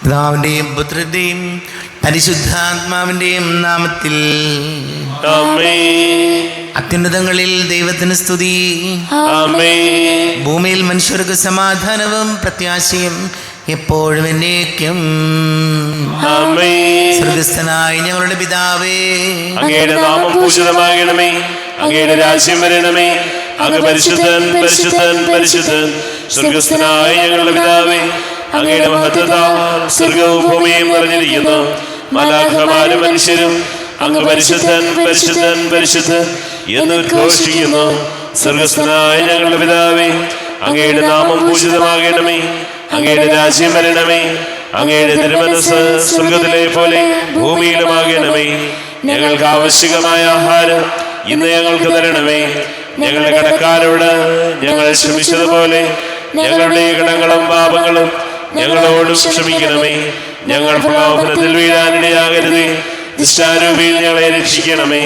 പിതാവിന്റെയും പുത്രന്റെയും പരിശുദ്ധാത്മാവിന്റെയും നാമത്തിൽ അത്യുന്നതങ്ങളിൽ ദൈവത്തിന് സ്തുതി. ഭൂമിയിൽ മനുഷ്യർക്ക് സമാധാനവും പ്രത്യാശയും എപ്പോഴും എന്നേക്കും. സ്വർഗസ്ഥനായ ഞങ്ങളുടെ പിതാവേ, അങ്ങയുടെ നാമം പൂജിതമാകണമേ, അങ്ങയുടെ രാജ്യം വരണമേ, അങ്ങ് പരിശുദ്ധൻ പരിശുദ്ധൻ പരിശുദ്ധൻ. സ്വർഗസ്ഥനായ ഞങ്ങളുടെ പിതാവേ, അങ്ങയുടെ മഹത്വത്താൽ സ്വർഗവും ഭൂമിയും നിറഞ്ഞിരിക്കുന്നു. മാലാഖമാരും മനുഷ്യരും അങ്ങ് പരിശുദ്ധൻ പരിശുദ്ധൻ പരിശുദ്ധൻ എന്ന് ഉദ്ഘോഷിക്കുന്നു. സ്വർഗസ്ഥനായ ഞങ്ങളുടെ പിതാവേ, അങ്ങയുടെ നാമം പൂജിതമാകണമേ, അങ്ങയുടെ രാജ്യം വരണമേ, അങ്ങയുടെ തിരുമനസ്സ് സ്വർഗത്തിലെ പോലെ ഭൂമിയിലുമാകണമേ. ഞങ്ങൾക്ക് ആവശ്യമായ ആഹാരം ഇന്ന് ഞങ്ങൾക്ക് തരണമേ. ഞങ്ങളുടെ കടക്കാരോട് ഞങ്ങൾ ക്ഷമിച്ചതുപോലെ ഞങ്ങളുടെ കടങ്ങളും പാപങ്ങളും ഞങ്ങളോടും ക്ഷമിക്കണമേ. ഞങ്ങൾ പ്രലോഭനത്തിൽ വീഴാനിടയാകരുതേ, ദുഷ്ടാരൂപിയിൽ ഞങ്ങളെ രക്ഷിക്കണമേ.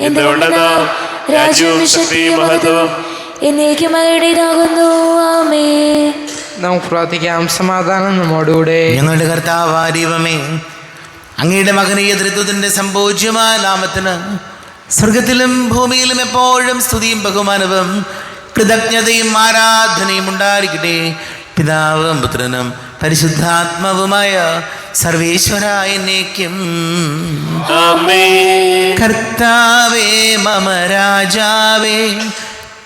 എന്തുകൊണ്ടെന്നാ രാജ്യവും ശക്തിയും മഹത്വവും എന്നേക്കും അങ്ങയുടേതാകുന്നു. ആമേൻ. നമുക്ക് പ്രാർത്ഥിക്കാം. സമാധാനം നമ്മോടുകൂടെ. ഞങ്ങളുടെ കർത്താവായ ദൈവമേ, അങ്ങയുടെ മകനീയ ത്രിത്വത്തിന്റെ സംഭോജ്യമായ നാമത്തിന് സ്വർഗത്തിലും ഭൂമിയിലും എപ്പോഴും സ്തുതിയും ബഹുമാനവും കൃതജ്ഞതയും ആരാധനയും ഉണ്ടായിരിക്കട്ടെ. പിതാവും പുത്രനും പരിശുദ്ധാത്മാവുമായ സർവേശ്വരായ എന്നേക്കും. കർത്താവേ മമ രാജാവേ,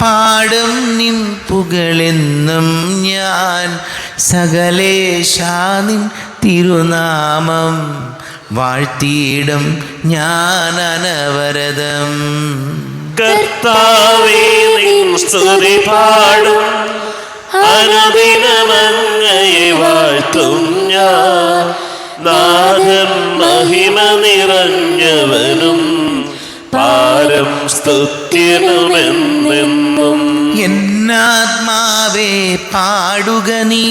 പാടും നിൻ പുകളെന്നും ഞാൻ. സകലേശാ നിൻ തിരുനാമം വാഴ്ത്തിയിടും ഞാൻ അനവരതം. കർത്താവേ നിൻ സ്തുതി പാടും, അനുദിനമങ്ങയെ വാഴ്ത്തും ഞാൻ. നാഥൻ മഹിമ നിറഞ്ഞവനും പാരം സ്തുത്യനുമെന്നെന്നും. എന്നാത്മാവേ പാടുക നീ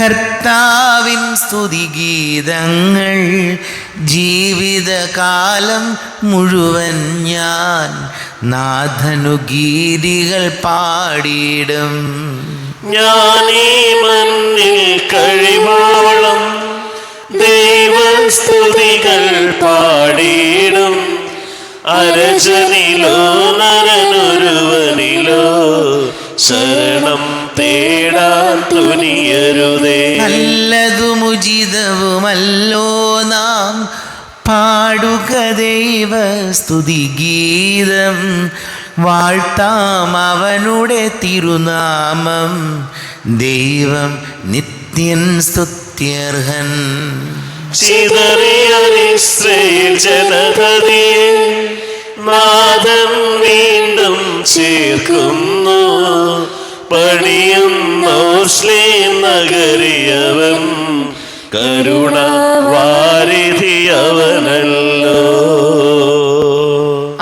കർത്താവിൻ സ്തുതിഗീതങ്ങൾ. ജീവിതകാലം മുഴുവൻ ഞാൻ നാഥനു ഗീതികൾ പാടിയിടും. ഞാനീ മണ്ണിൽ കഴിവോളം ദൈവസ്തുതികൾ പാടിയിടും. അരജനിലോ നരനൊരുവനിലോ ശരണം തേടാൻ തുനിയരുതേ. നല്ലതും ഉചിതവുമല്ലോ നാം പാടുക ദൈവ സ്തുതിഗീതം. വാഴ്ത്താം അവനുടെ തിരുനാമം. ദൈവം നിത്യൻ സ്തുത്യർഹൻ. ചിതറിയ ഇസ്രായേൽ ജനതയെ നാഥൻ വീണ്ടും ചേർക്കുന്നു. പണിയുന്നോർ ശ്ലേം നഗരിയവൻ കരുണ വാരിധിയവനല്ലോ.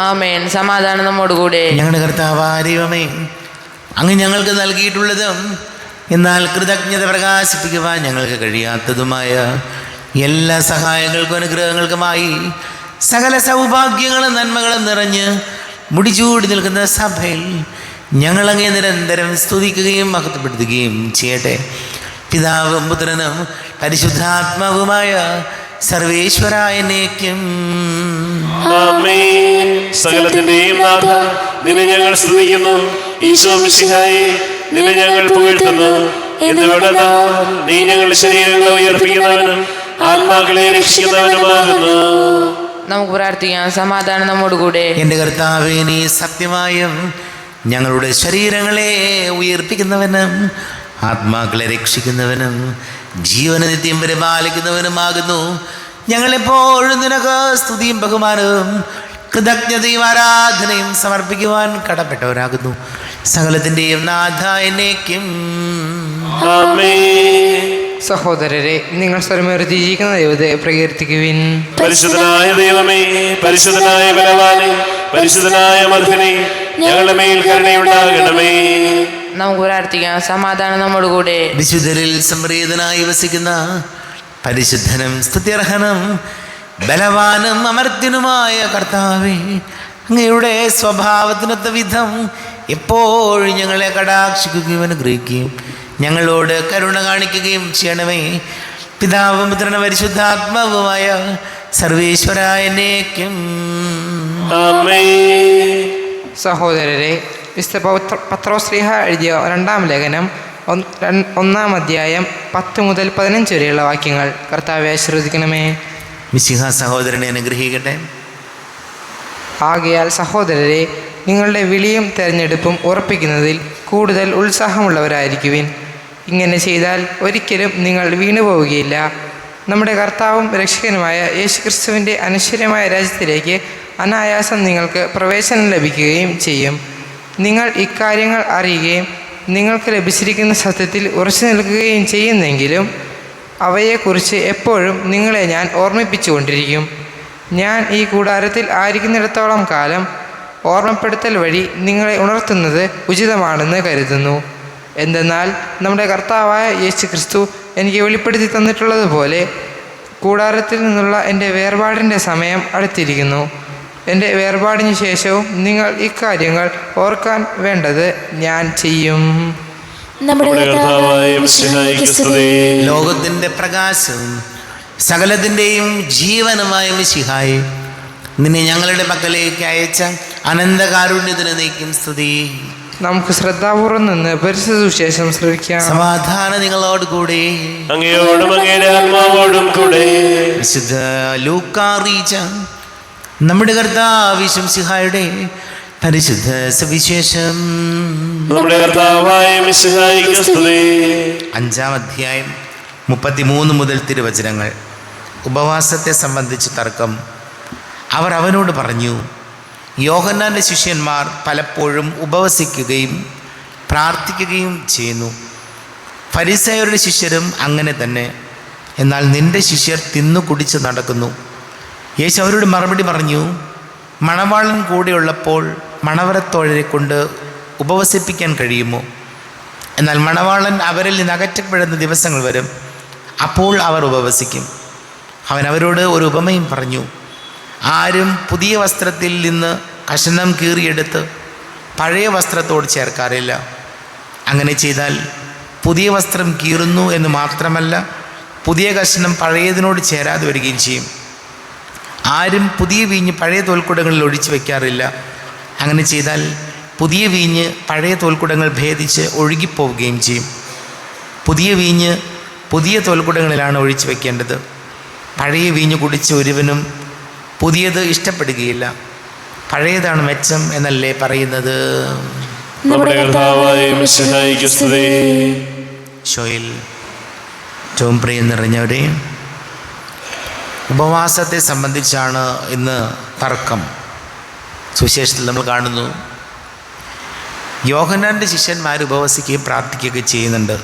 ആമേൻ. സമാധാനം നമ്മോടുകൂടെ. ഞങ്ങളുടെ കർത്താവായ ദൈവമേ, അങ്ങ് ഞങ്ങൾക്ക് നൽകിയിട്ടുള്ളതും എന്നാൽ കൃതജ്ഞത പ്രകാശിപ്പിക്കുവാൻ ഞങ്ങൾക്ക് കഴിയാത്തതുമായ എല്ലാ സഹായങ്ങൾക്കും അനുഗ്രഹങ്ങൾക്കുമായി സകല സൗഭാഗ്യങ്ങളും നന്മകളും നിറഞ്ഞ് മുടിചൂടി നിൽക്കുന്ന സഭയിൽ ഞങ്ങളങ്ങേ നിരന്തരം സ്തുതിക്കുകയും മഹത്വപ്പെടുത്തുകയും ചെയ്യട്ടെ. പിതാവും പുത്രനും പരിശുദ്ധാത്മാവുമായ സർവേശ്വരായ എന്നേക്കും. സകലത്തിന്റെയും നാഥ, നിന്നെ ഞങ്ങൾ സ്തുതിക്കുന്നു. ഈശോ മിശിഹായേ, നിന്നെ ഞങ്ങൾ പുകഴ്ത്തുന്നു. എന്തുകൊണ്ടെന്നാ നീ ഞങ്ങളുടെ ശരീരങ്ങളെ ഉയർപ്പിക്കുന്നവനും ആത്മാക്കളെ രക്ഷിക്കുന്നവനുമാകുന്നു. നമുക്ക് പ്രാർത്ഥിക്കാം. സമാധാനം നമ്മോടുകൂടെ. എൻ്റെ കർത്താവേ, നീ സത്യമായും ഞങ്ങളുടെ ശരീരങ്ങളെ ഉയർപ്പിക്കുന്നവനും ആത്മാക്കളെ രക്ഷിക്കുന്നവനും ജീവനെ നിത്യം പരിപാലിക്കുന്നവനുമാകുന്നു. ഞങ്ങളെപ്പോഴും നിനക്ക് സ്തുതിയും ബഹുമാനവും കൃതജ്ഞതയും ആരാധനയും സമർപ്പിക്കുവാൻ കടപ്പെട്ടവരാകുന്നു. സകലത്തിൻ്റെയും നാഥ എന്നേക്കും. സഹോദരരെ, നിങ്ങൾ സ്വരമുയർത്തിയിരിക്കുന്ന ദൈവത്തെ പ്രകീർത്തിക്കുവിൻ. പരിശുദ്ധനായ ദൈവമേ, പരിശുദ്ധനായ ബലവാനേ, പരിശുദ്ധനായ മർദ്ദനേ, ഞങ്ങളുടെ മേൽ കരുണയുണ്ടാകണമേ. നമുക്ക് പ്രാർത്ഥിക്കാം. സമാധാനം നമ്മോടുകൂടെ. വിശുദ്ധരിൽ സംപ്രീതനായി വസിക്കുന്ന പരിശുദ്ധനും സ്തുത്യർഹനും ബലവാനും അമർത്യനുമായ കർത്താവേ, അങ്ങയുടെ സ്വഭാവത്തിനൊത്ത വിധം എപ്പോഴും ഞങ്ങളെ കടാക്ഷിക്കുകയും അനുഗ്രഹിക്കുകയും ഞങ്ങളോട് കരുണ കാണിക്കുകയും ചെയ്യണമേ. പിതാവും പുത്രനും പരിശുദ്ധാത്മാവുമായ സർവേശ്വരായനേക്കും. ആമേൻ. സഹോദരരെ, വിശുദ്ധ പത്രോസ്ലീഹ എഴുതിയ 2-ാം ലേഖനം 1-ാം അധ്യായം 10 മുതൽ 15 വരെയുള്ള വാക്യങ്ങൾ കർത്താവെ ആശീർവദിക്കണമേ. മിശിഹ സഹോദരനെ അനുഗ്രഹിക്കട്ടെ. ആകയാൽ സഹോദരരെ, നിങ്ങളുടെ വിളിയും തെരഞ്ഞെടുപ്പും ഉറപ്പിക്കുന്നതിൽ കൂടുതൽ ഉത്സാഹമുള്ളവരായിരിക്കുവിൻ. ഇങ്ങനെ ചെയ്താൽ ഒരിക്കലും നിങ്ങൾ വീണുപോവുകയില്ല. നമ്മുടെ കർത്താവും രക്ഷകനുമായ യേശുക്രിസ്തുവിൻ്റെ അനശ്വരമായ രാജ്യത്തിലേക്ക് അനായാസം നിങ്ങൾക്ക് പ്രവേശനം ലഭിക്കുകയും ചെയ്യും. നിങ്ങൾ ഇക്കാര്യങ്ങൾ അറിയുകയും നിങ്ങൾക്ക് ലഭിച്ചിരിക്കുന്ന സത്യത്തിൽ ഉറച്ചു നിൽക്കുകയും ചെയ്യുന്നെങ്കിലും അവയെക്കുറിച്ച് എപ്പോഴും നിങ്ങളെ ഞാൻ ഓർമ്മിപ്പിച്ചുകൊണ്ടിരിക്കും. ഞാൻ ഈ കൂടാരത്തിൽ ആയിരിക്കുന്നിടത്തോളം കാലം ഓർമ്മപ്പെടുത്തൽ വഴി നിങ്ങളെ ഉണർത്തുന്നത് ഉചിതമാണെന്ന് കരുതുന്നു. എന്തെന്നാൽ നമ്മുടെ കർത്താവായ യേശു ക്രിസ്തു എനിക്ക് വെളിപ്പെടുത്തി തന്നിട്ടുള്ളതുപോലെ കൂടാരത്തിൽ നിന്നുള്ള എൻ്റെ വേർപാടിൻ്റെ സമയം അടുത്തിരിക്കുന്നു. എൻ്റെ വേർപാടിന് ശേഷവും നിങ്ങൾ ഇക്കാര്യങ്ങൾ ഓർക്കാൻ വേണ്ടത് ഞാൻ ചെയ്യും. നമ്മുടെ കർത്താവായ മിശിഹായ്ക്ക് സ്തുതി. ലോകത്തിൻ്റെ പ്രകാശവും സകലത്തിൻ്റെയും ജീവനുമായ മിശിഹായെ, നിന്നെ ഞങ്ങളുടെ പക്കലേക്ക് അയച്ച അനന്തകാരുണ്യത്തിന് നീക്കും സ്തുതി. നമുക്ക് ശ്രദ്ധാപൂർവം നിന്ന് പരിശുദ്ധ സുവിശേഷം ശ്രവിക്കാം. സമാധാനം നിങ്ങളോടുകൂടി. അങ്ങയോടും അങ്ങയുടെ ആത്മാവോടും കൂടെ. വിശുദ്ധ ലൂക്കാ അറിയിച്ച നമ്മുടെ കർത്താവ് മിശിഹായുടെ പരിശുദ്ധ സുവിശേഷം. നമ്മുടെ കർത്താവായ മിശിഹായ്ക്ക് സ്തുതി. 5-ാം അധ്യായം 33 മുതൽ തിരുവചനങ്ങൾ. ഉപവാസത്തെ സംബന്ധിച്ച് തർക്കം. അവർ അവനോട് പറഞ്ഞു, യോഹന്നാൻ്റെ ശിഷ്യന്മാർ പലപ്പോഴും ഉപവസിക്കുകയും പ്രാർത്ഥിക്കുകയും ചെയ്യുന്നു. ഫരിസേയരുടെ ശിഷ്യരും അങ്ങനെ തന്നെ. എന്നാൽ നിന്റെ ശിഷ്യർ തിന്നു കുടിച്ച് നടക്കുന്നു. യേശു അവരോട് മറുപടി പറഞ്ഞു, മണവാളൻ കൂടെയുള്ളപ്പോൾ മണവറത്തോഴരെ കൊണ്ട് ഉപവസിപ്പിക്കാൻ കഴിയുമോ? എന്നാൽ മണവാളൻ അവരിൽ നിന്ന് അകറ്റപ്പെടുന്ന ദിവസങ്ങൾ വരും, അപ്പോൾ അവർ ഉപവസിക്കും. അവൻ അവരോട് ഒരു ഉപമയും പറഞ്ഞു. ആരും പുതിയ വസ്ത്രത്തിൽ നിന്ന് കഷണം കീറിയെടുത്ത് പഴയ വസ്ത്രത്തോട് ചേർക്കാറില്ല. അങ്ങനെ ചെയ്താൽ പുതിയ വസ്ത്രം കീറുന്നു എന്ന് മാത്രമല്ല, പുതിയ കഷണം പഴയതിനോട് ചേരാതെ വരികയും ചെയ്യും. ആരും പുതിയ വീഞ്ഞ് പഴയ തോൽക്കുടങ്ങളിൽ ഒഴിച്ചു വയ്ക്കാറില്ല. അങ്ങനെ ചെയ്താൽ പുതിയ വീഞ്ഞ് പഴയ തോൽക്കുടങ്ങൾ ഭേദിച്ച് ഒഴുകിപ്പോവുകയും ചെയ്യും. പുതിയ വീഞ്ഞ് പുതിയ തോൽക്കുടങ്ങളിലാണ് ഒഴിച്ചു വയ്ക്കേണ്ടത്. പഴയ വീഞ്ഞ് കുടിച്ച് ഒരുവനും പുതിയത് ഇഷ്ടപ്പെടുകയില്ല. പഴയതാണ് മെച്ചം എന്നല്ലേ പറയുന്നത്. നമ്മുടെ കർത്താവായ മിശിഹായ്ക്ക് സ്തുതി. ഷോയിൽ ഏറ്റവും പ്രിയം നിറഞ്ഞവരെ, ഉപവാസത്തെ സംബന്ധിച്ചാണ് ഇന്ന് തർക്കം. സുവിശേഷത്തിൽ നമ്മൾ കാണുന്നു, യോഹന്നാൻ്റെ ശിഷ്യന്മാർ ഉപവസിക്കുകയും പ്രാർത്ഥിക്കുകയൊക്കെ ചെയ്യുന്നുണ്ട്.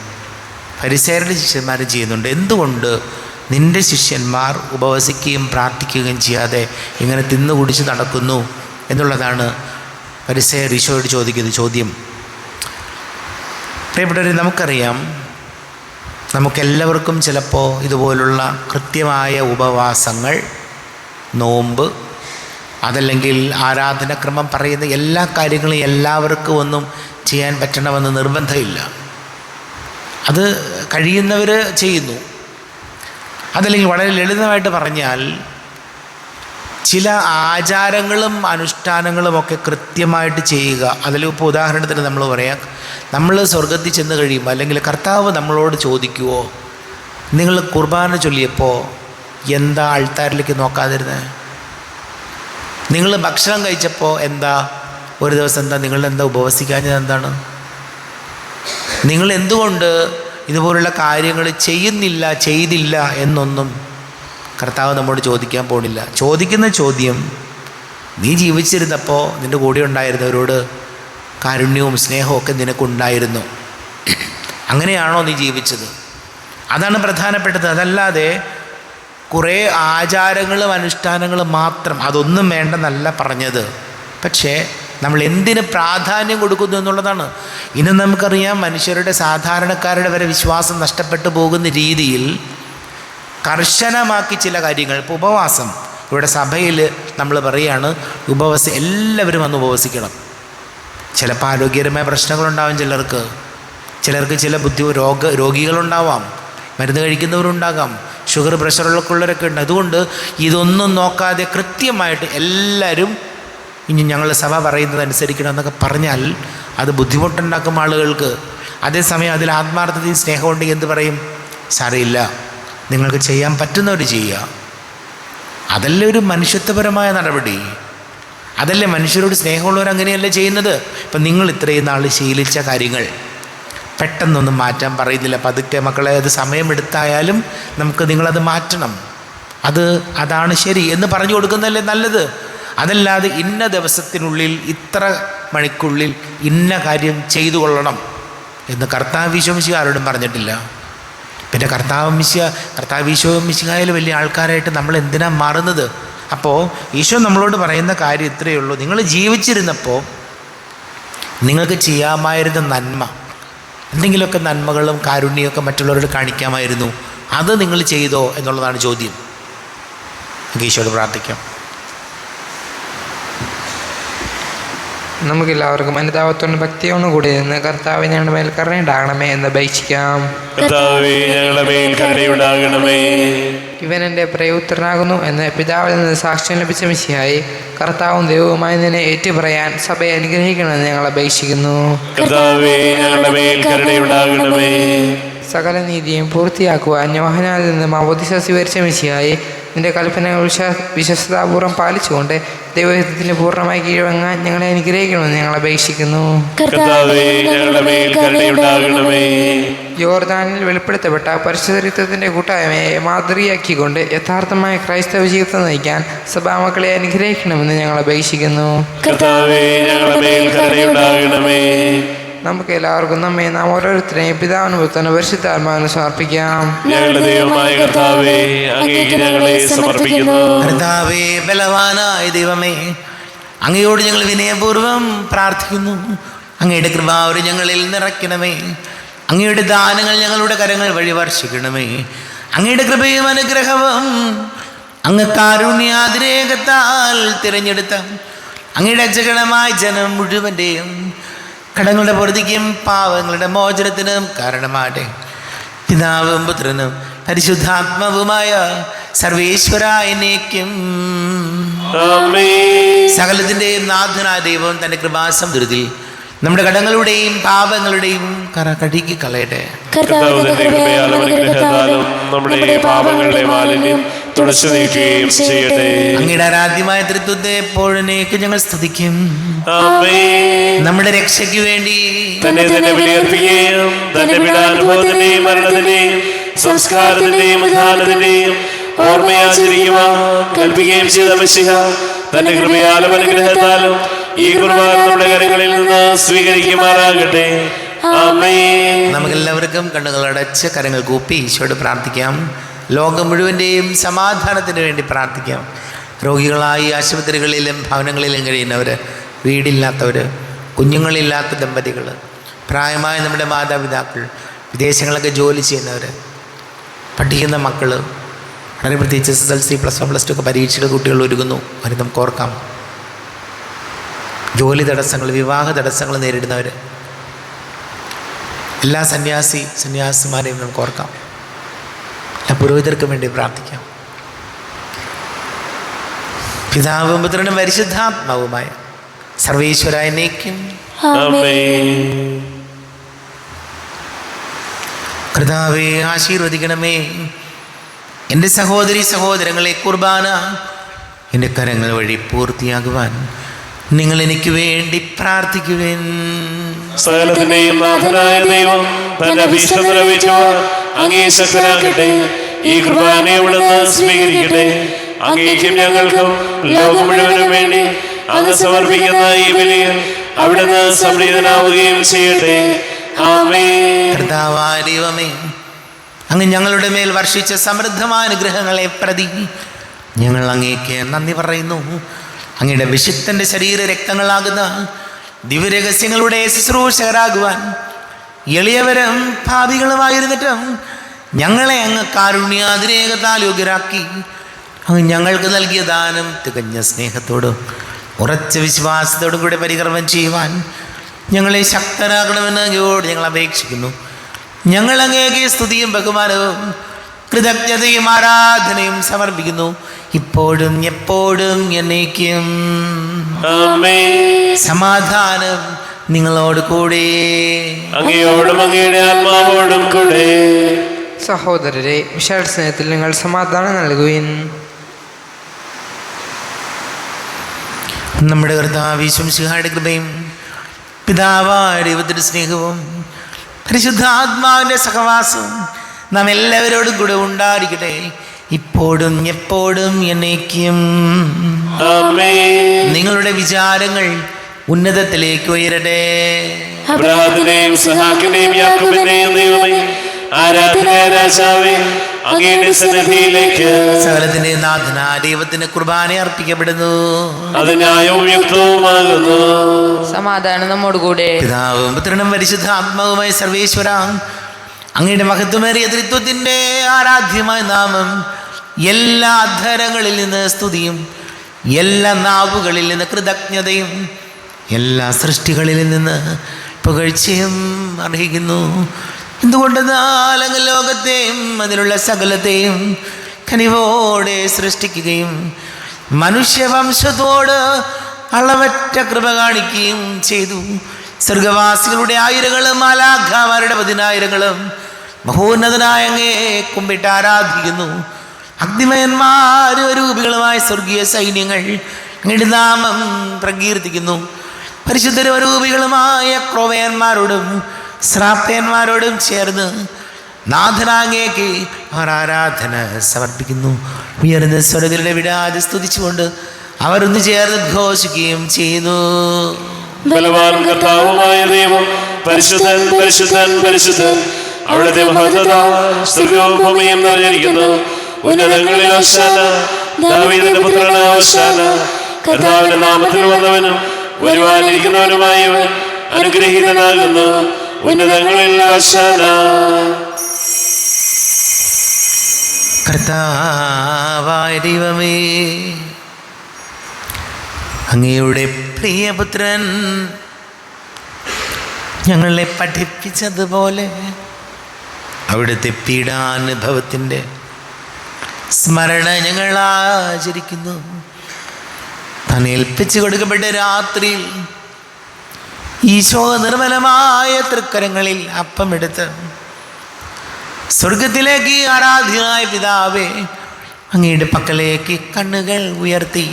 ഫരിസേയരുടെ ശിഷ്യന്മാർ ചെയ്യുന്നുണ്ട്. എന്തുകൊണ്ട് നിൻ്റെ ശിഷ്യന്മാർ ഉപവസിക്കുകയും പ്രാർത്ഥിക്കുകയും ചെയ്യാതെ ഇങ്ങനെ തിന്നു കുടിച്ച് നടക്കുന്നു എന്നുള്ളതാണ് ഫരിസേയർ ഈശോയോട് ചോദിക്കുന്ന ചോദ്യം. പ്രിയപ്പെട്ടവരെ, നമുക്കറിയാം, നമുക്കെല്ലാവർക്കും ചിലപ്പോൾ ഇതുപോലുള്ള കൃത്യമായ ഉപവാസങ്ങൾ, നോമ്പ്, അതല്ലെങ്കിൽ ആരാധനക്രമം പറയുന്ന എല്ലാ കാര്യങ്ങളും എല്ലാവർക്കും ഒന്നും ചെയ്യാൻ പറ്റണമെന്ന് നിർബന്ധമില്ല. അത് കഴിയുന്നവർ ചെയ്യുന്നു. അതല്ലെങ്കിൽ വളരെ ലളിതമായിട്ട് പറഞ്ഞാൽ ചില ആചാരങ്ങളും അനുഷ്ഠാനങ്ങളുമൊക്കെ കൃത്യമായിട്ട് ചെയ്യുക. അതിലിപ്പോൾ ഉദാഹരണത്തിന് നമ്മൾ പറയാം, നമ്മൾ സ്വർഗത്തിൽ ചെന്ന് കഴിയുമ്പോൾ അല്ലെങ്കിൽ കർത്താവ് നമ്മളോട് ചോദിക്കുവോ, നിങ്ങൾ കുർബാന ചൊല്ലിയപ്പോൾ എന്താ അൾത്താരിലേക്ക് നോക്കാതിരുന്നത്? നിങ്ങൾ ഭക്ഷണം കഴിച്ചപ്പോൾ എന്താ ഒരു ദിവസം നിങ്ങളെന്താ ഉപവസിക്കാഞ്ഞത്? എന്താണ് നിങ്ങൾ എന്തുകൊണ്ട് ഇതുപോലുള്ള കാര്യങ്ങൾ ചെയ്തില്ല എന്നൊന്നും കർത്താവ് നമ്മോട് ചോദിക്കാൻ പോണില്ല. ചോദിക്കുന്ന ചോദ്യം, നീ ജീവിച്ചിരുന്നപ്പോൾ നിൻ്റെ കൂടെ ഉണ്ടായിരുന്നവരോട് കാരുണ്യവും സ്നേഹവും ഒക്കെ നിനക്കുണ്ടായിരുന്നു, അങ്ങനെയാണോ നീ ജീവിച്ചത്? അതാണ് പ്രധാനപ്പെട്ടത്. അതല്ലാതെ കുറേ ആചാരങ്ങളും അനുഷ്ഠാനങ്ങളും മാത്രം, അതൊന്നും വേണ്ടെന്നല്ല പറഞ്ഞത്. പക്ഷേ നമ്മൾ എന്തിന് പ്രാധാന്യം കൊടുക്കുന്നു എന്നുള്ളതാണ്. ഇന്ന് നമുക്കറിയാം, മനുഷ്യരുടെ സാധാരണക്കാരുടെ വരെ വിശ്വാസം നഷ്ടപ്പെട്ടു പോകുന്ന രീതിയിൽ കർശനമാക്കി ചില കാര്യങ്ങൾ. ഇപ്പോൾ ഉപവാസം, ഇവിടെ സഭയിൽ നമ്മൾ പറയുകയാണ് എല്ലാവരും വന്ന് ഉപവസിക്കണം. ചിലപ്പോൾ ആരോഗ്യപരമായ പ്രശ്നങ്ങളുണ്ടാവും ചിലർക്ക് ചില രോഗികളുണ്ടാവാം. മരുന്ന് കഴിക്കുന്നവരുണ്ടാകാം, ഷുഗർ പ്രഷറുള്ളൊക്കെ ഉള്ളവരൊക്കെ ഉണ്ട്. അതുകൊണ്ട് ഇതൊന്നും നോക്കാതെ കൃത്യമായിട്ട് എല്ലാവരും ഇനി ഞങ്ങൾ സഭ പറയുന്നത് അനുസരിക്കണം എന്നൊക്കെ പറഞ്ഞാൽ അത് ബുദ്ധിമുട്ടുണ്ടാക്കും ആളുകൾക്ക്. അതേസമയം അതിൽ ആത്മാർത്ഥതയും സ്നേഹമുണ്ടെങ്കിൽ എന്ത് പറയും? സാരമില്ല, നിങ്ങൾക്ക് ചെയ്യാൻ പറ്റുന്നവർ ചെയ്യുക. അതല്ലേ ഒരു മനുഷ്യത്വപരമായ നടപടി. അതല്ലേ മനുഷ്യരോട് സ്നേഹമുള്ളവർ അങ്ങനെയല്ലേ ചെയ്യുന്നത്. ഇപ്പം നിങ്ങൾ ഇത്രയും നാൾ ശീലിച്ച കാര്യങ്ങൾ പെട്ടെന്നൊന്നും മാറ്റാൻ പറയുന്നില്ല. പതുക്കെ മക്കളെ, അത് സമയമെടുത്തായാലും നമുക്ക് നിങ്ങളത് മാറ്റണം, അതാണ് ശരി എന്ന് പറഞ്ഞു കൊടുക്കുന്നതല്ലേ നല്ലത്. അതല്ലാതെ ഇന്ന ദിവസത്തിനുള്ളിൽ ഇത്ര മണിക്കുള്ളിൽ ഇന്ന കാര്യം ചെയ്തു കൊള്ളണം എന്ന് കർത്താവ് ഈശോമിശിഹായോടും പറഞ്ഞിട്ടില്ല. പിന്നെ കർത്താവ് ഈശോമിശിഹായിൽ വലിയ ആൾക്കാരായിട്ട് നമ്മൾ എന്തിനാണ് മാറുന്നത്? അപ്പോൾ ഈശോ നമ്മളോട് പറയുന്ന കാര്യം ഇത്രയേ ഉള്ളൂ. നിങ്ങൾ ജീവിച്ചിരുന്നപ്പോൾ നിങ്ങൾക്ക് ചെയ്യാമായിരുന്ന നന്മ, എന്തെങ്കിലുമൊക്കെ നന്മകളും കാരുണ്യമൊക്കെ മറ്റുള്ളവരോട് കാണിക്കാമായിരുന്നു, അത് നിങ്ങൾ ചെയ്തോ എന്നുള്ളതാണ് ചോദ്യം. നമുക്ക് ഈശോയോട് പ്രാർത്ഥിക്കാം. നമുക്കെല്ലാവർക്കും അനുതാപത്തോടും ഭക്തിയോടും കൂടി നിന്ന് കർത്താവേ ഞങ്ങളുടെ മേൽ കരുണയുണ്ടാകണമേ എന്ന് അപേക്ഷിക്കാം. കർത്താവേ ഞങ്ങളുടെ മേൽ കരുണയുണ്ടാകണമേ. ഇവൻ എൻ്റെ പ്രയുത്രനാകുന്നു എന്ന് പിതാവിൽ നിന്ന് സാക്ഷ്യം ലഭിച്ച മിശിഹായി, കർത്താവും ദൈവവുമായി നിന്നെ ഏറ്റുപറയാൻ സഭയെ അനുഗ്രഹിക്കണമെന്ന് ഞങ്ങൾ അപേക്ഷിക്കുന്നു. കർത്താവേ ഞങ്ങളുടെ മേൽ കരുണയുണ്ടാകണമേ. സകല നീതിയും പൂർത്തിയാക്കുവാൻ യോഹന്നാനിൽ നിന്ന് മാമോദീസ സ്വീകരിച്ച മിശിഹായി, നിന്റെ കൽപ്പനകൾ വിശ്വസ്തതാപൂർവ്വം പാലിച്ചുകൊണ്ട് ദൈവഹിതത്തിന് പൂർണ്ണമായി കീഴ്വങ്ങാൻ ഞങ്ങളെ അനുഗ്രഹിക്കണമെന്ന് ഞങ്ങൾ അപേക്ഷിക്കുന്നു. കർത്താവേ ഞങ്ങളുടെ മേൽ കരുണയുണ്ടാകണമേ. യോർദാനിൽ വെളിപ്പെടുത്തപ്പെട്ട പരിശുദ്ധത്വത്തിൻ്റെ കൂട്ടായ്മയെ മാതൃകയാക്കിക്കൊണ്ട് യഥാർത്ഥമായ ക്രൈസ്തവ ജീവിതം നയിക്കാൻ സഭാമക്കളെ അനുഗ്രഹിക്കണമെന്ന് ഞങ്ങൾ അപേക്ഷിക്കുന്നു. കർത്താവേ ഞങ്ങളുടെ മേൽ കരുണയുണ്ടാകണമേ. നമുക്ക് എല്ലാവർക്കും നാം ഓരോരുത്തരെയും പിതാവിനും പുത്രനും പരിശുദ്ധാത്മാവിനും സമർപ്പിക്കാം. ഞങ്ങളുടെ ദൈവമായ കർത്താവേ, അങ്ങേക്ക് ഞങ്ങളെ സമർപ്പിക്കുന്നു. കർത്താവേ, ബലവാനായ ദൈവമേ, അങ്ങയോട് ഞങ്ങൾ വിനയപൂർവ്വം പ്രാർത്ഥിക്കുന്നു. അങ്ങയുടെ കൃപാവരം ഞങ്ങളിൽ നിറയ്ക്കണമേ. അങ്ങയുടെ ദാനങ്ങൾ ഞങ്ങളുടെ കരങ്ങൾ വഴി വർഷിക്കണമേ. അങ്ങയുടെ കൃപയും അനുഗ്രഹവും അങ്ങ് കാരുണ്യാതിരേകത്താൽ തിരഞ്ഞെടുത്ത അങ്ങയുടെ അജഗണമായ ജനം മുഴുവൻ്റെയും കടങ്ങളുടെ പൊറുതിക്കും പാവങ്ങളുടെ മോചനത്തിനും കാരണമാട്ടെ. പിതാവും പുത്രനും പരിശുദ്ധാത്മാവുമായ സർവേശ്വരായ എന്നേക്കും സകലത്തിൻ്റെയും നാഥനായ ദൈവം തൻ്റെ കൃപാസമൃദ്ധിയിൽ നമ്മുടെ കടങ്ങളുടെയും പാപങ്ങളുടെയും കറ കഴുകി കളയട്ടെ. നമ്മുടെ പാപങ്ങളുടെ മാലിന്യം തുടച്ചു നീക്കുകയും ചെയ്യട്ടെ. അങ്ങയുടെ ആരാധ്യമായ തൃത്വത്തെ എപ്പോഴേക്ക് ഞങ്ങൾ സ്തുതിക്കും. നമ്മുടെ രക്ഷയ്ക്ക് വേണ്ടി തന്നെ ബലിയർപ്പിക്കുകയും തന്റെ പീഡാനുഭവത്തിന്റെയും മരണത്തിന്റെയും സംസ്കാരത്തിന്റെയും ഉദ്ധാനത്തിന്റെയും ഓർമ്മയാചരിക്കുവാൻ കൽപ്പിക്കുകയും ചെയ്ത മിശിഹ തന്റെ കൃപയാലും അനുഗ്രഹത്താലും ഈ കുർബാന നമ്മുടെ കരങ്ങളിൽ നിന്ന് സ്വീകരിക്കുമാറാകട്ടെ. ആമേൻ. നമുക്കെല്ലാവർക്കും കണ്ണുകളടച്ച് കരങ്ങൾ കൂപ്പി ഈശോയോട് പ്രാർത്ഥിക്കാം. ലോകം മുഴുവൻ്റെയും സമാധാനത്തിന് വേണ്ടി പ്രാർത്ഥിക്കാം. രോഗികളായി ആശുപത്രികളിലും ഭവനങ്ങളിലും കഴിയുന്നവർ, വീടില്ലാത്തവർ, കുഞ്ഞുങ്ങളില്ലാത്ത ദമ്പതികൾ, പ്രായമായ നമ്മുടെ മാതാപിതാക്കൾ, വിദേശങ്ങളൊക്കെ ജോലി ചെയ്യുന്നവർ, പഠിക്കുന്ന മക്കൾ, വളരെ പ്രത്യേകിച്ച് SSLC +1 +2 ഒക്കെ പരീക്ഷയുടെ കുട്ടികൾ ഒരുങ്ങുന്നു. അവരെ നമുക്ക് ഓർക്കാം. ജോലി തടസ്സങ്ങൾ, വിവാഹ തടസ്സങ്ങൾ നേരിടുന്നവർ, എല്ലാ സന്യാസിമാരെയും നമുക്ക് ഓർക്കാം. എല്ലാ പുരോഹിതർക്കും വേണ്ടി പ്രാർത്ഥിക്കാം. പിതാവും പുത്രനും പരിശുദ്ധാത്മാവുമായ സർവേശ്വരായ എന്നേക്കും കർത്താവേ, ആശീർവദിക്കണമേ. എൻ്റെ സഹോദരങ്ങളെ, കുർബാന എൻ്റെ കരങ്ങൾ വഴി പൂർത്തിയാകുവാൻ നിങ്ങൾ എനിക്ക് വേണ്ടി പ്രാർത്ഥിക്കുവേൻ. സകലത്തിന്റെയും നാഥനായ ദൈവം തന്റെ അഭീഷ്ടം നിറവേറ്റുവാൻ അങ്ങേ ശക്തനാകട്ടെ. ഈ കുർബാന അവിടുന്ന് സ്വീകരിക്കട്ടെ. അങ്ങേക്കും ഞങ്ങൾക്കും ലോകം മുഴുവനും വേണ്ടി അങ്ങ് സമർപ്പിക്കുന്ന ഈ ബലിയിൽ അവിടുന്ന് സംപ്രീതനാവുകയും ചെയ്യട്ടെ. ആമേൻ. കർത്താവായ ദൈവമേ, അങ്ങ് ഞങ്ങളുടെ മേൽ വർഷിച്ച സമൃദ്ധമായ അനുഗ്രഹങ്ങളെ പ്രതി ഞങ്ങൾ അങ്ങേക്ക് നന്ദി പറയുന്നു. അങ്ങയുടെ വിശുദ്ധൻ്റെ ശരീര രക്തങ്ങളാകുന്ന ദിവ്യരഹസ്യങ്ങളുടെ ശുശ്രൂഷകരാകുവാൻ എളിയവരും ഭാവികളുമായിരുന്നിട്ടും ഞങ്ങളെ അങ്ങ് കാരുണ്യാതിരേകത്താൽ യോഗ്യരാക്കി. അങ്ങ് ഞങ്ങൾക്ക് നൽകിയ ദാനം തികഞ്ഞ സ്നേഹത്തോടും ഉറച്ച വിശ്വാസത്തോടും കൂടെ പരികർമ്മം ചെയ്യുവാൻ ഞങ്ങളെ ശക്തരാകണമെന്ന് അങ്ങയോട് ഞങ്ങൾ അപേക്ഷിക്കുന്നു. ഞങ്ങൾ അങ്ങേക്ക് സ്തുതിയും ബഹുമാനവും കൃതജ്ഞതയും ആരാധനയും സമർപ്പിക്കുന്നു, ഇപ്പോഴും എപ്പോഴും എന്നേക്കും. ആമേൻ. സമാധാനം നിങ്ങളോട് കൂടെ. അങ്ങയോടും അങ്ങയുടെ ആത്മാവോടും കൂടെ. സഹോദരരെ, വിശാല സ്നേഹത്തിൽ നിങ്ങൾ സമാധാനം നൽകുവിൻ. നമ്മുടെ കർത്താവ് ഈശോമിശിഹായുടെ കൃപയും പിതാവായ ദൈവത്തിൻ്റെ സ്നേഹവും പരിശുദ്ധാത്മാവിൻ്റെ സഹവാസവും നാം എല്ലാവരോടും കൂടെ ഉണ്ടായിരിക്കട്ടെ, ഇപ്പോഴും എപ്പോഴും എന്നേക്കും. ആമേൻ. നിങ്ങളുടെ വിചാരങ്ങൾ ഉന്നതത്തിലേക്ക് ഉയരട്ടെ. അബ്രാഹത്തിനെയും ഇസ്ഹാക്കിനെയും യാക്കോബിനെയും ദൈവമേ, ആരാധനായ രാജാവേ, അങ്ങയുടെ സന്നിധിയിലേക്ക് സകലത്തിന്റെ നാഥനായ ദൈവത്തിന് കുർബാന അർപ്പിക്കപ്പെടുന്നു. അത് ന്യായവും യുക്തവുമാകുന്നു. സമാധാനം നമ്മോടുകൂടെ. പിതാവും പുത്രനും പരിശുദ്ധ ആത്മാവുമായ സർവേശ്വര, അങ്ങയുടെ മഹത്വമേറിയ ത്രിത്വത്തിൻ്റെ ആരാധ്യമായ നാമം എല്ലാ അധരങ്ങളിൽ നിന്ന് സ്തുതിയും എല്ലാ നാവുകളിൽ നിന്ന് കൃതജ്ഞതയും എല്ലാ സൃഷ്ടികളിൽ നിന്ന് പുകഴ്ചയും അർഹിക്കുന്നു. എന്തുകൊണ്ടെന്നാൽ അങ്ങ് ലോകത്തെയും അതിലുള്ള സകലത്തെയും കനിവോടെ സൃഷ്ടിക്കുകയും മനുഷ്യവംശത്തോട് അളവറ്റ കൃപ കാണിക്കുകയും ചെയ്തു. സ്വർഗവാസികളുടെ ആയിരങ്ങളും മാലാഖമാരുടെ 10,000ങ്ങളും മഹോന്നതനായ അങ്ങേ കുമ്പിട്ട് ആരാധിക്കുന്നു. അഗ്നിമയന്മാരും രൂപികളുമായ സ്വർഗീയ സൈന്യങ്ങൾ അങ്ങയുടെ നാമം പ്രകീർത്തിക്കുന്നു. പരിശുദ്ധരൂപികളുമായ ക്രോവയന്മാരോടും ശ്രാപ്പയന്മാരോടും ചേർന്ന് നാഥനാങ്ങേക്ക് അവർ ആരാധന സമർപ്പിക്കുന്നു. ഉയർന്ന സ്വരത്തിലൂടെ വിടാതെ സ്തുതിച്ചുകൊണ്ട് അവർ ഒന്ന് ചേർന്ന് ഘോഷിക്കുകയും ചെയ്യുന്നു. ബലവാൻ കർത്താവുമായ ദൈവം പരിശുദ്ധൻ പരിശുദ്ധൻ പരിശുദ്ധൻ, അവിടുത്തെ മഹത്വത സ്വർഗ്ഗവും ഭൂമിയും നിറഞ്ഞിരിക്കുന്നു. ഉന്നതങ്ങളിൽ ഹോശാന, ദാവീദിന്റെ പുത്രനായ ഹോശാന. കർത്താവിന്റെ നാമത്തിൽ വന്നവനും വരുവാനിരിക്കുന്നവനുമായവൻ അനുഗ്രഹീതനാകുന്നു. ഉന്നതങ്ങളിൽ ഹോശാന. കർത്താവായ ദൈവമേ, അങ്ങയുടെ പ്രിയപുത്രൻ ഞങ്ങളെ പഠിപ്പിച്ചതുപോലെ അവിടുത്തെ പീഡാനുഭവത്തിൻ്റെ സ്മരണ ഞങ്ങൾ ആചരിക്കുന്നു. താൻ ഏൽപ്പിച്ചു കൊടുക്കപ്പെട്ട രാത്രിയിൽ ഈശോ നിർമ്മലമായ തൃക്കരങ്ങളിൽ അപ്പമെടുത്ത് സ്വർഗത്തിലേക്ക് ആരാധ്യനായ പിതാവേ, അങ്ങയുടെ പക്കലേക്ക് കണ്ണുകൾ ഉയർത്തി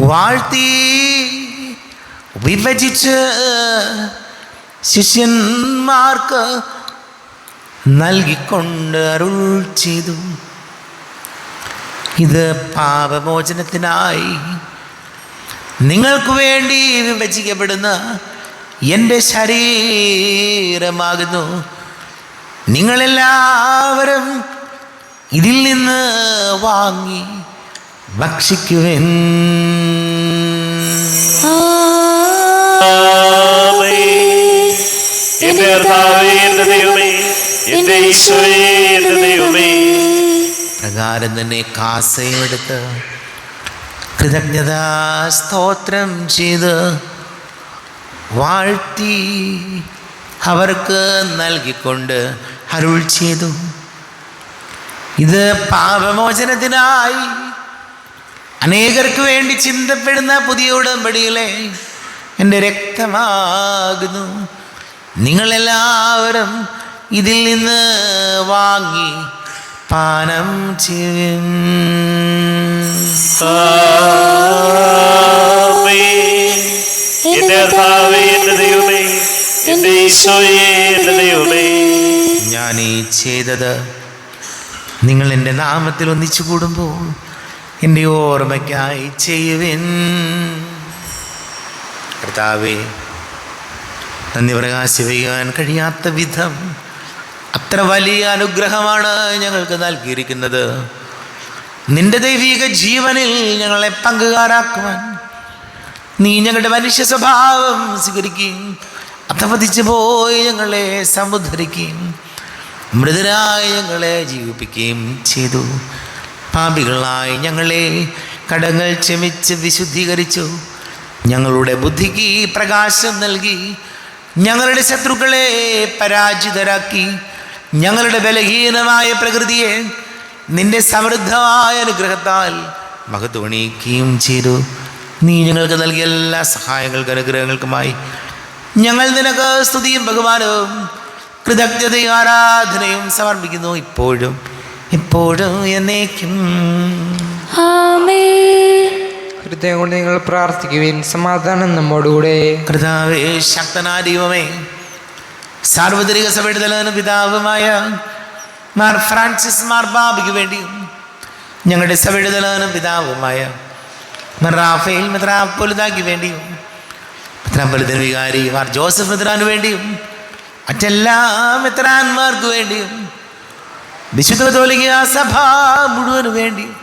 വാഴ്ത്തി വിഭജിച്ച് ശിഷ്യന്മാർക്ക് നൽകിക്കൊണ്ട് അരുൾ ചെയ്തു. ഇത് പാപമോചനത്തിനായി നിങ്ങൾക്ക് വേണ്ടി വിഭജിക്കപ്പെടുന്ന എൻ്റെ ശരീരമാകുന്നു. നിങ്ങളെല്ലാവരും ഇതിൽ നിന്ന് വാങ്ങി ഭക്ഷിക്കുവിൻ. ആമേൻ. എന്റെ കർത്താവേ, എന്റെ ദൈവമേ, എന്റെ ഈശോയേ, എന്റെ ദൈവമേ. പ്രകാരം തന്നെ കാസയുമെടുത്ത് കൃതജ്ഞതാ സ്തോത്രം ചെയ്ത് വാഴ്ത്തി അവർക്ക് നൽകിക്കൊണ്ട് അരുൾ ചെയ്തു. ഇത് പാപമോചനത്തിനായി അനേകർക്ക് വേണ്ടി ചിന്തപ്പെടുന്ന പുതിയ ഉടമ്പടിയിലെ എൻ്റെ രക്തമാകുന്നു. നിങ്ങളെല്ലാവരും ഇതിൽ നിന്ന് വാങ്ങി പാനം ചെയ്യും. ആമേൻ. എന്റെ കർത്താവേ, എന്റെ ദൈവമേ, എന്റെ ഈശോയേ, എന്റെ ദൈവമേ. ഞാൻ ഈ ചെയ്തത് നിങ്ങൾ എൻ്റെ നാമത്തിൽ ഒന്നിച്ചു കൂടുമ്പോൾ എൻ്റെ ഓർമ്മയ്ക്കായി ചെയ്യുവിൻ. കർത്താവേ, നന്ദി പ്രകാശിപ്പിക്കാൻ കഴിയാത്ത വിധം അത്ര വലിയ അനുഗ്രഹമാണ് ഞങ്ങൾക്ക് നൽകിയിരിക്കുന്നത്. നിന്റെ ദൈവിക ജീവനിൽ ഞങ്ങളെ പങ്കുകാരാക്കുവാൻ നീ ഞങ്ങളുടെ മനുഷ്യ സ്വഭാവം സ്വീകരിക്കുകയും അധപതിച്ചു പോയി ഞങ്ങളെ സമുദ്ധരിക്കുകയും മൃതരായി ഞങ്ങളെ ജീവിപ്പിക്കുകയും ചെയ്തു. പാപികളായി ഞങ്ങളെ കടങ്ങൾ ക്ഷമിച്ച് വിശുദ്ധീകരിച്ചു. ഞങ്ങളുടെ ബുദ്ധിക്ക് പ്രകാശം നൽകി ഞങ്ങളുടെ ശത്രുക്കളെ പരാജിതരാക്കി ഞങ്ങളുടെ ബലഹീനമായ പ്രകൃതിയെ നിന്റെ സമൃദ്ധമായ അനുഗ്രഹത്താൽ മഹത്വണീക്കുകയും ചെയ്തു. നീ ഞങ്ങൾക്ക് നൽകിയ എല്ലാ സഹായങ്ങൾക്കും അനുഗ്രഹങ്ങൾക്കുമായി ഞങ്ങൾ നിനക്ക് സ്തുതിയും ബഹുമാനവും കൃതജ്ഞതയും ആരാധനയും സമർപ്പിക്കുന്നു, ഇപ്പോഴും എപ്പോഴും എന്നേക്കും. ഹൃദയം കൊണ്ട് നിങ്ങൾ പ്രാർത്ഥിക്കുവിൻ. സമാധാനം നമ്മോടുകൂടെ. കർത്താവേ, ശക്തനായ ദൈവമേ, സാർവത്രിക സഭയുടെ തലവനും പിതാവുമായ മാർ ഫ്രാൻസിസ് മാർബാബയ്ക്ക് വേണ്ടിയും ഞങ്ങളുടെ സഭയുടെ തലവനും പിതാവുമായ മാർ റാഫേൽ മെത്രാപ്പൊലിത്താക്ക് വേണ്ടിയും മെത്രാപ്പൊലിത്തൻ വികാരി മാർ ജോസഫ് മെത്രാന് വേണ്ടിയും മറ്റെല്ലാ മെത്രാന്മാർക്ക് വേണ്ടിയും വിശുദ്ധ കത്തോലിക്ക സഭ മുഴുവന് വേണ്ടിയും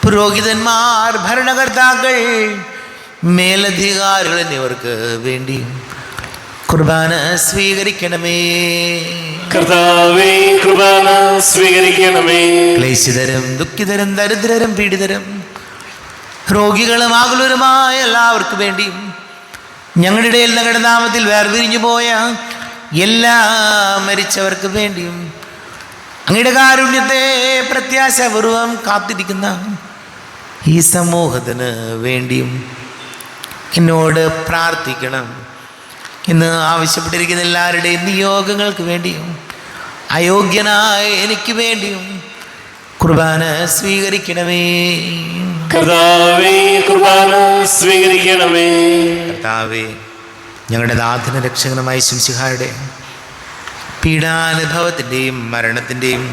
പുരോഹിതന്മാർ, ഭരണകർത്താക്കൾ, മേലധികാരികൾ എന്നിവർക്ക് വേണ്ടിയും കുർബാന സ്വീകരിക്കണമേ. കർത്താവേ, കുർബാന സ്വീകരിക്കണമേ. ക്ലേശിതരും ദുഃഖിതരും ദരിദ്രരും പീഡിതരും രോഗികളും ആകുലരുമായ എല്ലാവർക്കും വേണ്ടിയും ഞങ്ങളുടെ ഇടയിൽ ഞങ്ങളുടെ നാമത്തിൽ വേർപിരിഞ്ഞു പോയ എല്ലാ മരിച്ചവർക്ക് വേണ്ടിയും അങ്ങയുടെ കാരുണ്യത്തെ പ്രത്യാശപൂർവം കാത്തിരിക്കുന്ന ഈ സമൂഹത്തിന് വേണ്ടിയും എന്നോട് പ്രാർത്ഥിക്കണം. ഇന്ന് ആവശ്യപ്പെട്ടിരിക്കുന്ന എല്ലാവരുടെയും നിയോഗങ്ങൾക്ക് വേണ്ടിയും അയോഗ്യനായ എനിക്ക് വേണ്ടിയും കുർബാന സ്വീകരിക്കണമേ. കർത്താവേ, കുർബാന സ്വീകരിക്കണമേ. കർത്താവേ, ഞങ്ങളുടെ നാഥന രക്ഷകനുമായ ശംസിഹായുടെ പീഡാനുഭവത്തിൻ്റെയും മരണത്തിൻ്റെയും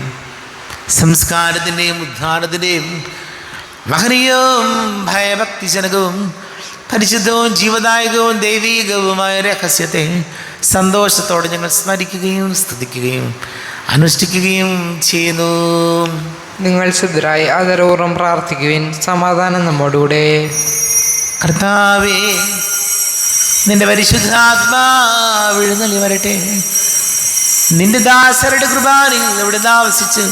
സംസ്കാരത്തിൻ്റെയും ഉദ്ധാനത്തിൻ്റെയും മഹനീയവും ഭയഭക്തിജനകവും പരിശുദ്ധവും ജീവദായകവും ദൈവീകവുമായ രഹസ്യത്തെ സന്തോഷത്തോടെ ഞങ്ങൾ സ്മരിക്കുകയും സ്തുതിക്കുകയും അനുഷ്ഠിക്കുകയും ചെയ്യുന്നു. നിങ്ങൾ ശുദ്ധരായി ആദരപൂർവ്വം പ്രാർത്ഥിക്കുവിൻ. സമാധാനം നമ്മോടുകൂടെ. കർത്താവേ, നിന്റെ പരിശുദ്ധാത്മാവ് എഴുന്നള്ളി വരട്ടെ. നിന്റെ ദാസരുടെ കൃപാനിൽ ഇവിടെ താമസിച്ച്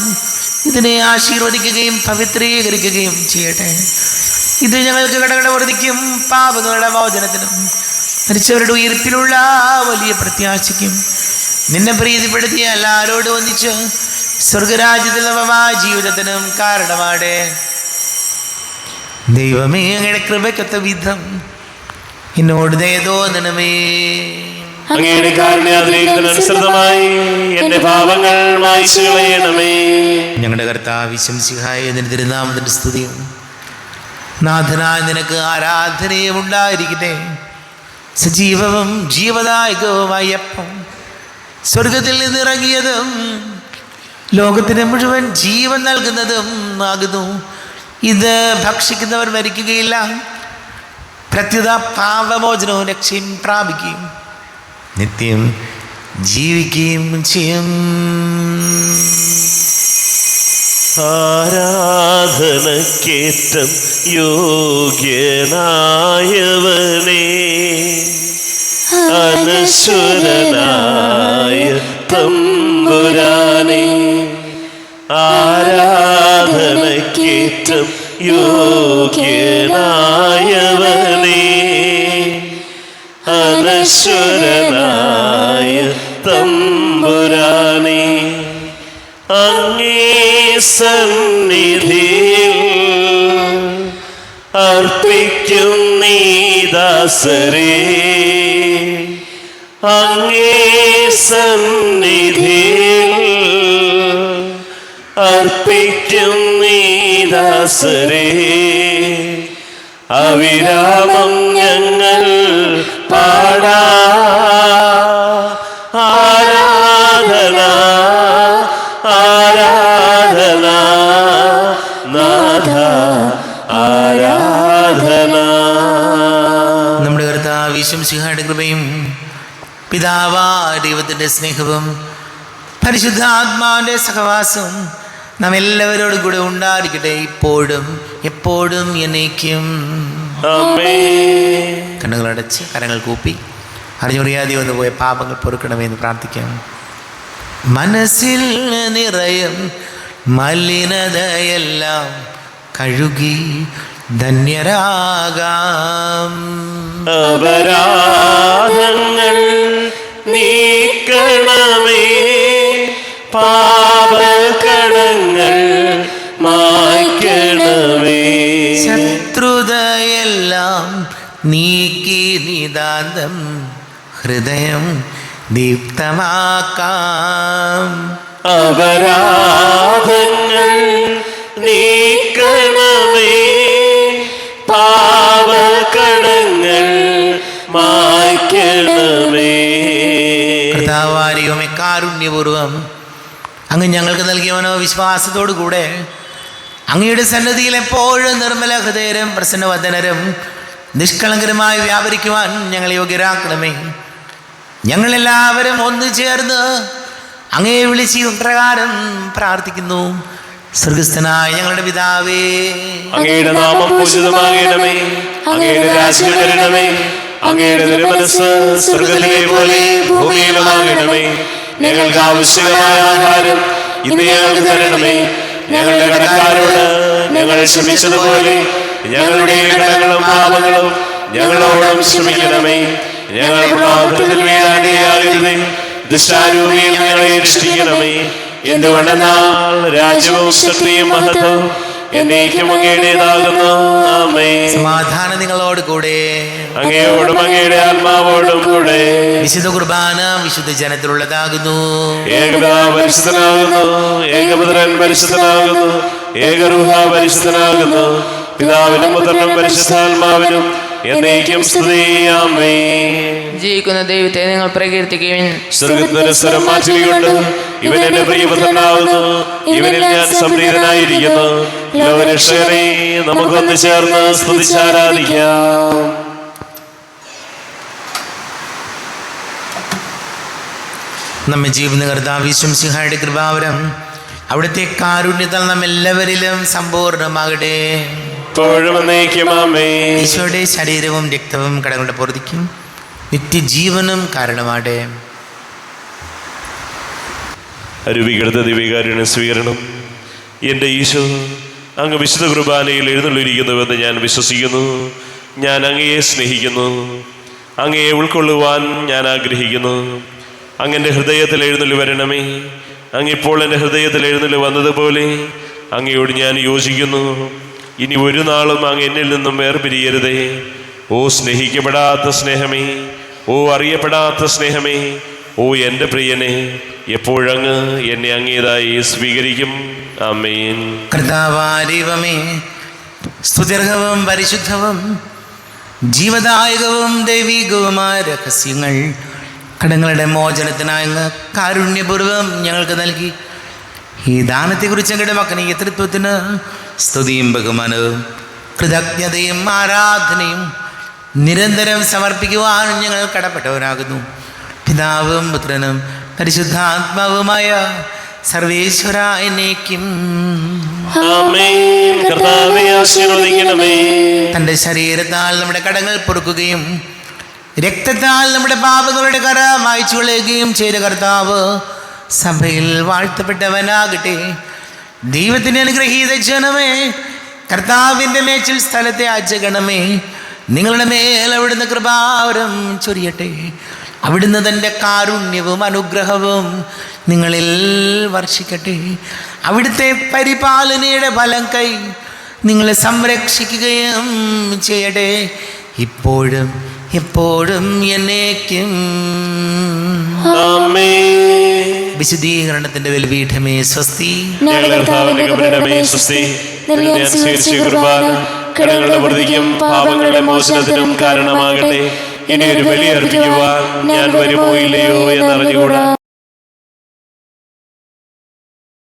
ഇതിനെ ആശീർവദിക്കുകയും പവിത്രീകരിക്കുകയും ചെയ്യട്ടെ. ഇത് ഞങ്ങൾക്ക് കടകടവർദ്ധിക്കും പാപങ്ങളുടെ മോചനത്തിനും മരിച്ചവരുടെ ഉയർപ്പിലുള്ള വലിയ പ്രത്യാശയ്ക്കും നിന്നെ പ്രീതിപ്പെടുത്തിയ എല്ലാവരോടും ഒന്നിച്ച് സ്വർഗരാജ്യത്തിൽ നവമായ ജീവിതത്തിനും കാരണമാടെ. ദൈവമേ, അങ്ങയുടെ കൃപയ്ക്കൊത്ത വിധം എന്നോട് ദയ തോന്നണമേ. അങ്ങയുടെ കാരുണ്യാതിരേഖനുസൃതമായി എന്റെ പാപങ്ങൾ മായ്ച്ചു കളയണമേ. ഞങ്ങളുടെ കർത്താവ് ശംസിഹായ നിന്റെ തിരുനാമത്തിന്റെ സ്തുതിയും നാഥനായ നിനക്ക് ആരാധനയും ഉണ്ടായിരിക്കട്ടെ. സജീവവും ജീവദായകവുമായ അപ്പം സ്വർഗത്തിൽ നിന്നിറങ്ങിയതും ലോകത്തിന് മുഴുവൻ ജീവൻ നൽകുന്നതും ആകുന്നു. ഇത് ഭക്ഷിക്കുന്നവർ മരിക്കുകയില്ല, പ്രത്യുത പാപമോചനവും രക്ഷയും പ്രാപിക്കുകയും നിത്യം ജീവിക്കുകയും ചെയ്യും. ആരാധനക്കേറ്റം യോഗ്യനായവനേ, അനശ്വരനായ തമ്പുരാനേ, ആരാധനക്കേറ്റം യോഗ്യനായവനേ, അനശ്വരനായ തമ്പുരാനേ, അങ്ങേ സന്നിധിയിൽ അർപ്പിക്കും നീ ദാസരേ, അങ്ങേ സന്നിധിയിൽ അർപ്പിക്കും നീ ദാസരേ. അവിരാമം ഞങ്ങൾ പാടാ ആരാധന ആരാധന നാഥ ആരാധന. നമ്മുടെ കർത്താവ് ശംസിഹായുടെ കൃപയും പിതാവായ ദൈവത്തിൻ്റെ സ്നേഹവും പരിശുദ്ധാത്മാവിൻ്റെ സഹവാസവും നാം എല്ലാവരോടും കൂടെ ഉണ്ടായിരിക്കട്ടെ, ഇപ്പോഴും എപ്പോഴും എന്നേക്കും. ആമേൻ. കണ്ണുകളടച്ച് കരങ്ങൾ കൂപ്പി അറിഞ്ഞറിയാതെ വന്നു പോയ പാപങ്ങൾ പൊറുക്കണമെന്ന് പ്രാർത്ഥിക്കാം. മനസ്സിൽ നിറയും മലിനതയെല്ലാം കഴുകി ധന്യരാകാം. അപരാധങ്ങൾ നീക്കണമേ, പാപകടങ്ങൾ മായ്ക്കണമേ. ശത്രുതയെല്ലാം നീക്കി നിതാന്തം ഹൃദയം ദീപ്തമാക്കാം. അപരാധങ്ങൾ നീക്കണമേ, പാപകടങ്ങൾ മായ്ക്കണമേ. കർത്താവാരിയുമേ കാരുണ്യപൂർവം അങ്ങ് ഞങ്ങൾക്ക് നൽകിയ മനോവിശ്വാസത്തോടു കൂടെ അങ്ങയുടെ സന്നിധിയിൽ എപ്പോഴും നിർമ്മല ഹൃദയരും പ്രസന്നവദനരും നിഷ്കളങ്കരമായി വ്യാപരിക്കുവാൻ ഞങ്ങളെ യോഗ്യരാക്കണമേ. ഞങ്ങളെല്ലാവരും ഒന്നു ചേർന്ന് അങ്ങയെ വിളിച്ച് പ്രകാരം പ്രാർത്ഥിക്കുന്നു. സ്വർഗസ്ഥനായ ഞങ്ങളുടെ പിതാവേ, അങ്ങയുടെ നാമം പൂജിതമാകണമേ, അങ്ങയുടെ രാജ്യം വരണമേ, അങ്ങയുടെ തിരുമനസ്സ് സ്വർഗ്ഗത്തിലെ പോലെ ഭൂമിയിലുമാകണമേ. ഞങ്ങൾക്ക് ആവശ്യമായ ആഹാരം ഇന്ന് ഞങ്ങൾക്ക് തരണമേ. ഞങ്ങളുടെ കടക്കാരോട് ഞങ്ങൾ ക്ഷമിച്ചതുപോലെ ഞങ്ങളുടെ കടങ്ങളും പാപങ്ങളും ഞങ്ങളോടും ക്ഷമിക്കണമേ. ഞങ്ങൾ പ്രലോഭനത്തിൽ വീഴാനിടയാകരുതേ, ദുഷ്ടാരൂപിയിൽ ഞങ്ങളെ രക്ഷിക്കണമേ. എന്തുകൊണ്ടെന്നാൽ രാജ്യവും ശക്തിയും മഹത്വവും എന്നേക്കും അങ്ങയുടേതാകുന്നു. ആമേൻ. സമാധാനം നിങ്ങളോട് കൂടെ. അങ്ങയോടും അങ്ങയുടെ ആത്മാവോടും കൂടെ. വിശുദ്ധ കുർബാന വിശുദ്ധ ജനത്തിലുള്ളതാകുന്നു. ഏകപിതാവ് പരിശുദ്ധനാകുന്നു, ഏകപുത്രൻ പരിശുദ്ധനാകുന്നു, ഏകരൂഹ പരിശുദ്ധനാകുന്നു. പിതാവിനും പുത്രനും പരിശുദ്ധാത്മാവിനും എന്നേക്കും സ്തുതി. ആമേൻ. ജീവിക്കുന്ന ദൈവത്തെ നിങ്ങൾ പ്രകീർത്തിക്കുകയും സ്വർഗ്ഗത്തിന് സ്വരം മാറ്റുകയുണ്ട്. ഇവൻ എന്റെ പ്രിയപുത്രനാകുന്നു, ഇവനിൽ ഞാൻ സംപ്രീതനായിരിക്കുന്നു. ലോകരക്ഷകനെ നമുക്കൊന്ന് ചേർന്ന് സ്തുതിച്ചാരാധിക്കാം. നമ്മെ ജീവന കർത്താവ് ശംസിഹായുടെ കൃപാവരം അവിടുത്തെ കാരുണ്യത്താൽ നാം എല്ലാവരിലും സമ്പൂർണ്ണമാകട്ടെ. ഇപ്പോഴും എന്നേക്കും ആമേൻ. ഈശോയുടെ ശരീരവും രക്തവും കടങ്ങളുടെ പൊറുതിക്കും നിത്യജീവനും കാരണമാകട്ടെ. അരുവികടുത്ത ദിവ്യകാരുണ്യ സ്വീകരണം. എൻ്റെ ഈശോ, അങ്ങ് വിശുദ്ധ കുർബാനയിൽ എഴുന്നള്ളിരിക്കുന്നുവെന്ന് ഞാൻ വിശ്വസിക്കുന്നു. ഞാൻ അങ്ങയെ സ്നേഹിക്കുന്നു. അങ്ങയെ ഉൾക്കൊള്ളുവാൻ ഞാൻ ആഗ്രഹിക്കുന്നു. അങ്ങൻ്റെ ഹൃദയത്തിൽ എഴുന്നള്ളി വരണമേ. അങ്ങിപ്പോൾ എൻ്റെ ഹൃദയത്തിൽ എഴുന്നള്ളി വന്നതുപോലെ അങ്ങയോട് ഞാൻ യോജിക്കുന്നു. ഇനി ഒരു നാളും അങ്ങ് എന്നിൽ നിന്നും വേർപിരിയരുതേ. ഓ സ്നേഹിക്കപ്പെടാത്ത സ്നേഹമേ, ഓ അറിയപ്പെടാത്ത സ്നേഹമേ, ഓ എൻ്റെ പ്രിയനെ, എപ്പോഴങ്ങ് എന്നെ അങ്ങേതായി സ്വീകരിക്കും. ആമേൻ. കർത്താവാരിവമേ, സ്തുത്യർഹവും പരിശുദ്ധവും ജീവദായകവും ദൈവികവുമായ രഹസ്യങ്ങൾ കടങ്ങളുടെ മോചനത്തിനായി അങ്ങ് കാരുണ്യപൂർവ്വം ഞങ്ങൾക്ക് നൽകി. ഈ ദാനത്തെക്കുറിച്ച് ഞങ്ങളുടെ മകനീയ തൃത്വത്തിന് സ്തുതിയും ബഹുമാനവും കൃതജ്ഞതയും ആരാധനയും നിരന്തരം സമർപ്പിക്കുവാൻ ഞങ്ങൾ കടപ്പെട്ടവരാകുന്നു. പിതാവും പുത്രനും പരിശുദ്ധാത്മാവുമായ സർവേശ്വര എന്നേക്കും. ആമേൻ. കർത്താവേ ആശീർവദിക്കണമേ. തൻ്റെ ശരീരത്താൽ നമ്മുടെ കടങ്ങൾ പൊറുക്കുകയും രക്തത്താൽ നമ്മുടെ പാപങ്ങളുടെ കര മായ്ച്ചു കളയുകയും ചെയ്ത കർത്താവ് സഭയിൽ വാഴ്ത്തപ്പെട്ടവനാകട്ടെ. ദൈവത്തിൻ്റെ അനുഗ്രഹീത ജനമേ, കർത്താവിൻ്റെ മേച്ചിൽ സ്ഥലത്തെ ആചരണമേ, നിങ്ങളുടെ മേൽ അവിടുന്ന് കൃപാവരം ചൊരിയട്ടെ. അവിടുന്ന് തൻ്റെ കാരുണ്യവും അനുഗ്രഹവും നിങ്ങളിൽ വർഷിക്കട്ടെ. അവിടുത്തെ പരിപാലനയുടെ ഫലം കൈ നിങ്ങളെ സംരക്ഷിക്കുകയും ചെയ്യട്ടെ, ഇപ്പോഴും എപ്പോഴും എന്നേക്കും. ആമേൻ. വിശുദ്ധീകരണത്തിന്റെ ബലിപീഠമേ സ്വസ്തി. ഞങ്ങളുടെ കർത്താവിന്റെ കബറിടമേ സ്വസ്തി. നിന്നെ അനുസരിച്ച് കുർബാന കടങ്ങളുടെ പ്രതിക്കും പാപങ്ങളുടെ മോചനത്തിനും കാരണമാകട്ടെ. ഇനി ഒരു ബലി അർപ്പിക്കുവാൻ ഞാൻ വരുമോ ഇല്ലയോ എന്നറിഞ്ഞുകൂടാ.